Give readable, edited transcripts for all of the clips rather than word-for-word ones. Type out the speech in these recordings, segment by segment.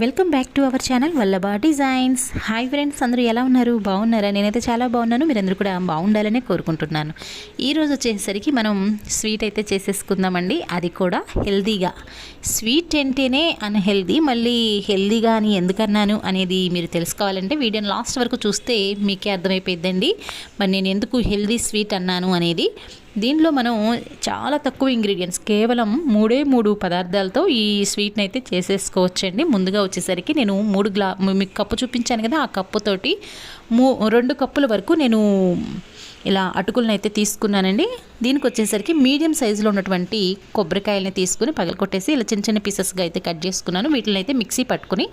Welcome back to our channel Vallabha designs. Hi friends, అందరూ ఎలా ఉన్నారు? బాగున్నారా? నేనైతే చాలా బాగున్నాను. మీరందరూ కూడా బాగుండాలనే కోరుకుంటున్నాను. ఈరోజు వచ్చేసరికి మనం స్వీట్ అయితే చేసేసుకుందామండి. అది కూడా హెల్దీగా. స్వీట్ అంటేనే అన్హెల్దీ, మళ్ళీ హెల్దీగా అని ఎందుకన్నాను అనేది మీరు తెలుసుకోవాలంటే వీడియోని లాస్ట్ వరకు చూస్తే మీకే అర్థమైపోయిందండి మరి నేను ఎందుకు హెల్దీ స్వీట్ అన్నాను అనేది. దీనిలో మనం చాలా తక్కువ ఇంగ్రీడియంట్స్, కేవలం మూడు పదార్థాలతో ఈ స్వీట్ని అయితే చేసేసుకోవచ్చండి. ముందుగా వచ్చేసరికి నేను మీకు కప్పు చూపించాను కదా, ఆ కప్పుతోటి 2 కప్పుల వరకు నేను ఇలా అటుకులను అయితే తీసుకున్నానండి. దీనికి వచ్చేసరికి మీడియం సైజులో ఉన్నటువంటి కొబ్బరికాయలని తీసుకుని పగలకొట్టేసి ఇలా చిన్న చిన్న పీసెస్గా అయితే కట్ చేసుకున్నాను. వీటిని అయితే మిక్సీ పట్టుకుని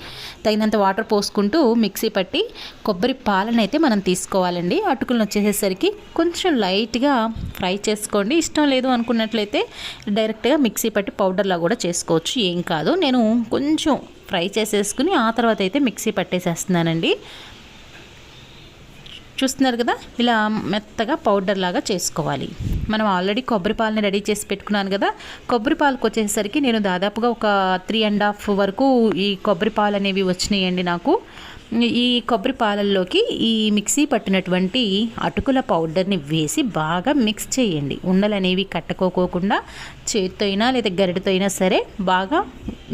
తగినంత వాటర్ పోసుకుంటూ మిక్సీ పట్టి కొబ్బరి పాలను అయితే మనం తీసుకోవాలండి. అటుకులను వచ్చేసరికి కొంచెం లైట్గా ఫ్రై చేసుకోండి. ఇష్టం లేదు అనుకున్నట్లయితే డైరెక్ట్గా మిక్సీ పట్టి పౌడర్లా కూడా చేసుకోవచ్చు, ఏం కాదు. నేను కొంచెం ఫ్రై చేసేసుకుని ఆ తర్వాత అయితే మిక్సీ పట్టేసేస్తున్నానండి. చూస్తున్నారు కదా, ఇలా మెత్తగా పౌడర్ లాగా చేసుకోవాలి. మనం ఆల్రెడీ కొబ్బరి పాలని రెడీ చేసి పెట్టుకున్నాను కదా. కొబ్బరి పాలకు వచ్చేసరికి నేను దాదాపుగా ఒక 3.5 వరకు ఈ కొబ్బరి పాలు అనేవి వచ్చినాయండి నాకు. ఈ కొబ్బరి పాలల్లోకి ఈ మిక్సీ పట్టినటువంటి అటుకుల పౌడర్ని వేసి బాగా మిక్స్ చేయండి. ఉండలు అనేవి కట్టుకోకుండా చేతితో అయినా లేదా గరిటతో అయినా సరే బాగా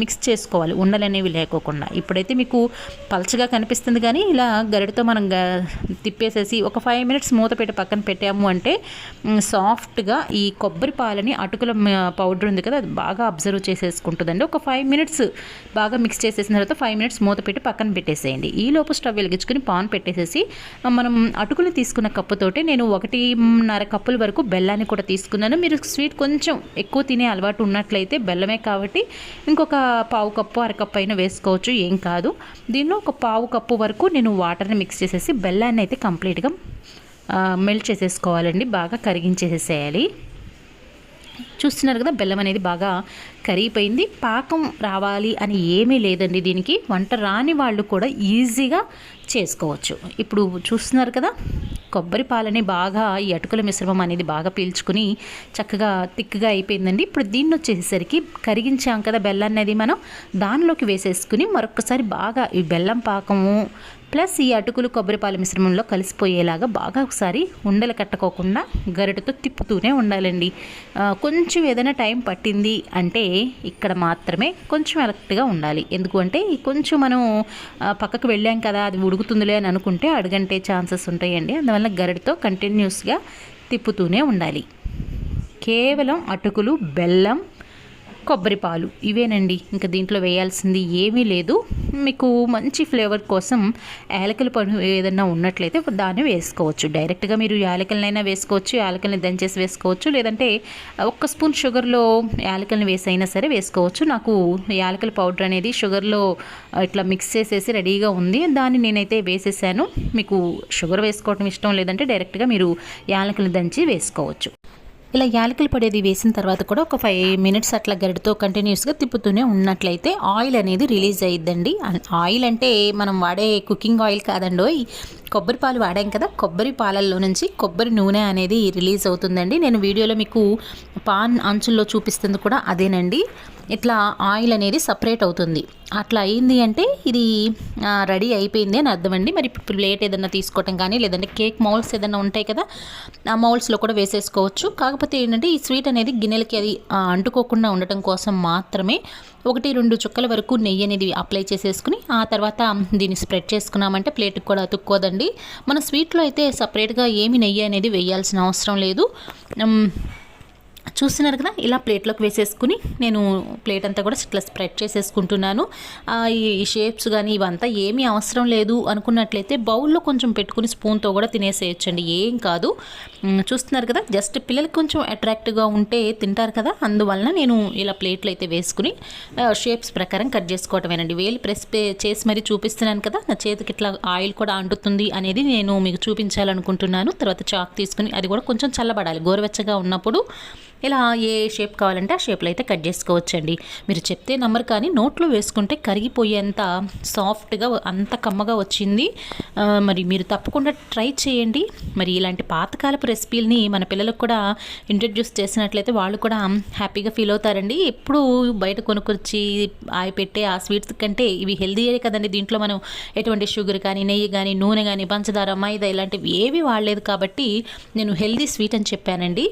మిక్స్ చేసుకోవాలి, ఉండలు అనేవి లేకోకుండా. ఇప్పుడైతే మీకు పలచగా కనిపిస్తుంది, కానీ ఇలా గరిటతో మనం తిప్పేసేసి ఒక 5 మినిట్స్ మూత పెట్టి పక్కన పెట్టాము అంటే సాఫ్ట్గా ఈ కొబ్బరి పాలని అటుకుల పౌడర్ ఉంది కదా, అది బాగా అబ్జర్వ్ చేసేసుకుంటుందండి. ఒక 5 మినిట్స్ బాగా మిక్స్ చేసేసిన తర్వాత 5 మినిట్స్ మూత పెట్టి పక్కన పెట్టేసేయండి. ఈలోపు స్టవ్ వెలిగించుకుని పాన్ పెట్టేసేసి మనం అటుకులు తీసుకున్న కప్పుతోటి నేను 1.5 కప్పుల వరకు బెల్లాన్ని కూడా తీసుకున్నాను. మీరు స్వీట్ కొంచెం ఎక్కువ తినే అలవాటు ఉన్నట్లయితే బెల్లమే కాబట్టి ఇంకొక 1/4 కప్పు 1/2 కప్పు అయినా వేసుకోవచ్చు, ఏం కాదు. దీనిలో ఒక 1/4 కప్పు వరకు నేను వాటర్ని మిక్స్ చేసేసి బెల్లాన్ని అయితే కంప్లీట్గా మెల్ట్ చేసేసుకోవాలండి, బాగా కరిగించేసేయాలి. చూస్తున్నారు కదా, బెల్లం అనేది బాగా కరిగిపోయింది. పాకం రావాలి అని ఏమీ లేదండి దీనికి. వంట రాని వాళ్ళు కూడా ఈజీగా చేసుకోవచ్చు. ఇప్పుడు చూస్తున్నారు కదా, కొబ్బరి పాలని బాగా ఈ అటుకుల మిశ్రమం అనేది బాగా పీల్చుకుని చక్కగా థిక్గా అయిపోయిందండి. ఇప్పుడు దీన్ని వచ్చేసరికి కరిగించాం కదా బెల్లాన్ని, అది మనం దానిలోకి వేసేసుకుని మరొకసారి బాగా ఈ బెల్లం పాకము ప్లస్ ఈ అటుకులు కొబ్బరి పాల మిశ్రమంలో కలిసిపోయేలాగా బాగా ఒకసారి ఉండలు కట్టుకోకుండా గరిటతో తిప్పుతూనే ఉండాలండి. కొంచెం ఏదైనా టైం పట్టింది అంటే ఇక్కడ మాత్రమే కొంచెం అలర్ట్గా ఉండాలి. ఎందుకంటే కొంచెం మనం పక్కకు వెళ్ళాం కదా, అది ఉడుకుతుందిలే అని అనుకుంటే అడుగంటే ఛాన్సెస్ ఉంటాయండి. అందువల్ల గరిటతో కంటిన్యూస్గా తిప్పుతూనే ఉండాలి. కేవలం అటుకులు, బెల్లం, కొబ్బరి పాలు ఇవేనండి. ఇంకా దీంట్లో వేయాల్సింది ఏమీ లేదు. మీకు మంచి ఫ్లేవర్ కోసం యాలకుల పొడి ఏదన్నా ఉన్నట్లయితే దాన్ని వేసుకోవచ్చు. డైరెక్ట్గా మీరు యాలకులనైనా వేసుకోవచ్చు, యాలకుల్ని దంచేసి వేసుకోవచ్చు, లేదంటే 1 స్పూన్ షుగర్లో యాలకుల్ని వేసి అయినా సరే వేసుకోవచ్చు. నాకు యాలకుల పౌడర్ అనేది షుగర్లో ఇట్లా మిక్స్ చేసేసి రెడీగా ఉంది, దాన్ని నేనైతే వేసేసాను. మీకు షుగర్ వేసుకోవడం ఇష్టం లేదంటే డైరెక్ట్గా మీరు యాలకుల్ని దంచి వేసుకోవచ్చు. ఇలా యాలకులు పడేది వేసిన తర్వాత కూడా ఒక 5 మినిట్స్ అట్లా గరిటతో కంటిన్యూస్గా తిప్పుతూనే ఉన్నట్లయితే ఆయిల్ అనేది రిలీజ్ అయ్యిద్దండి. ఆయిల్ అంటే మనం వాడే కుకింగ్ ఆయిల్ కాదండో, కొబ్బరి పాలు వాడాం కదా, కొబ్బరి పాలల్లో నుంచి కొబ్బరి నూనె అనేది రిలీజ్ అవుతుందండి. నేను వీడియోలో మీకు పాన్ అంచుల్లో చూపిస్తుంది కూడా అదేనండి. ఇట్లా ఆయిల్ అనేది సపరేట్ అవుతుంది. అట్లా అయింది అంటే ఇది రెడీ అయిపోయింది అని అర్థమండి. మరి ఇప్పుడు ప్లేట్ ఏదైనా తీసుకోవటం కానీ, లేదంటే కేక్ మౌల్డ్స్ ఏదైనా ఉంటాయి కదా, ఆ మౌల్డ్స్లో కూడా వేసేసుకోవచ్చు. కాకపోతే ఏంటంటే ఈ స్వీట్ అనేది గిన్నెలకి అది అంటుకోకుండా ఉండటం కోసం మాత్రమే 1-2 చుక్కల వరకు నెయ్యి అనేది అప్లై చేసేసుకుని ఆ తర్వాత దీన్ని స్ప్రెడ్ చేసుకున్నామంటే ప్లేట్కి కూడా అతుక్కోదండి. మన స్వీట్లో అయితే సపరేట్గా ఏమి నెయ్యి అనేది వేయాల్సిన అవసరం లేదు. చూస్తున్నారు కదా, ఇలా ప్లేట్లోకి వేసేసుకుని నేను ప్లేట్ అంతా కూడా ఇట్లా స్ప్రెడ్ చేసేసుకుంటున్నాను. ఈ షేప్స్ కానీ ఇవంతా ఏమీ అవసరం లేదు అనుకున్నట్లయితే బౌల్లో కొంచెం పెట్టుకుని స్పూన్తో కూడా తినేసేయచ్చండి, ఏం కాదు. చూస్తున్నారు కదా, జస్ట్ పిల్లలకి కొంచెం అట్రాక్టివ్గా ఉంటే తింటారు కదా, అందువలన నేను ఇలా ప్లేట్లు అయితే వేసుకుని షేప్స్ ప్రకారం కట్ చేసుకోవటమేనండి. వేలు ప్రెస్ చేసి మరీ చూపిస్తున్నాను కదా, నా చేతికి ఇట్లా ఆయిల్ కూడా అంటుతుంది అనేది నేను మీకు చూపించాలనుకుంటున్నాను. తర్వాత చాక్ తీసుకుని అది కూడా కొంచెం చల్లబడాలి, గోరువెచ్చగా ఉన్నప్పుడు ఇలా ఏ షేప్ కావాలంటే ఆ షేప్లో అయితే కట్ చేసుకోవచ్చండి. మీరు చెప్తే నమ్మరు కానీ నోట్లో వేసుకుంటే కరిగిపోయేంత సాఫ్ట్గా అంత కమ్మగా వచ్చింది. మరి మీరు తప్పకుండా ట్రై చేయండి. మరి ఇలాంటి పాతకాలపు రెసిపీలని మన పిల్లలకు కూడా ఇంట్రడ్యూస్ చేసినట్లయితే వాళ్ళు కూడా హ్యాపీగా ఫీల్ అవుతారండి. ఎప్పుడు బయట కొనుక్కొచ్చి పెట్టే ఆ స్వీట్స్ కంటే ఇవి హెల్దీయే కదండి. దీంట్లో మనం ఎటువంటి షుగర్ కానీ, నెయ్యి కానీ, నూనె కానీ, పంచదార, మైదా ఇలాంటివి ఏవి వాడలేదు కాబట్టి నేను హెల్దీ స్వీట్ అని చెప్పానండి.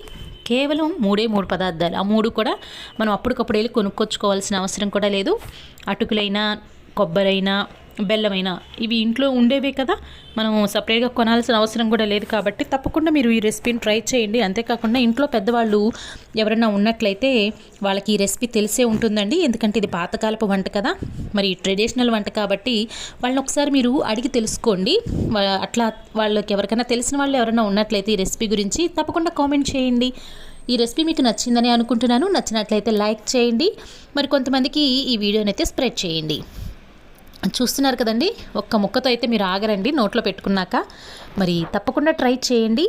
కేవలం 3 పదార్థాలు. ఆ 3 కూడా మనం అప్పటికప్పుడు వెళ్ళి కొనుక్కొచ్చుకోవాల్సిన అవసరం కూడా లేదు. అటుకులైనా, కొబ్బరైనా, బెల్లమైనా ఇవి ఇంట్లో ఉండేవే కదా, మనం సపరేట్గా కొనాల్సిన అవసరం కూడా లేదు. కాబట్టి తప్పకుండా మీరు ఈ రెసిపీని ట్రై చేయండి. అంతేకాకుండా ఇంట్లో పెద్దవాళ్ళు ఎవరైనా ఉన్నట్లయితే వాళ్ళకి ఈ రెసిపీ తెలిసే ఉంటుందండి. ఎందుకంటే ఇది పాతకాలపు వంట కదా, మరి ట్రెడిషనల్ వంట కాబట్టి వాళ్ళని ఒకసారి మీరు అడిగి తెలుసుకోండి. అట్లా వాళ్ళకి ఎవరికైనా తెలిసిన వాళ్ళు ఎవరైనా ఉన్నట్లయితే ఈ రెసిపీ గురించి తప్పకుండా కామెంట్ చేయండి. ఈ రెసిపీ మీకు నచ్చిందని అనుకుంటున్నాను. నచ్చినట్లయితే లైక్ చేయండి. మరి కొంతమందికి ఈ వీడియోని అయితే స్ప్రెడ్ చేయండి. చూస్తున్నారు కదండి, ఒక్క ముక్కతో అయితే మీరు ఆగరండి నోట్లో పెట్టుకున్నాక. మరి తప్పకుండా ట్రై చేయండి.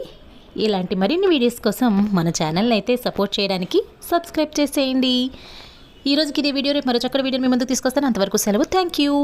ఇలాంటి మరిన్ని వీడియోస్ కోసం మన ఛానల్ని అయితే సపోర్ట్ చేయడానికి సబ్స్క్రైబ్ చేసేయండి. ఈరోజుకి ఇదే వీడియో, రేపు మరో చక్కటి వీడియో మీ ముందుకు తీసుకొస్తాను. అంతవరకు సెలవు. Thank you.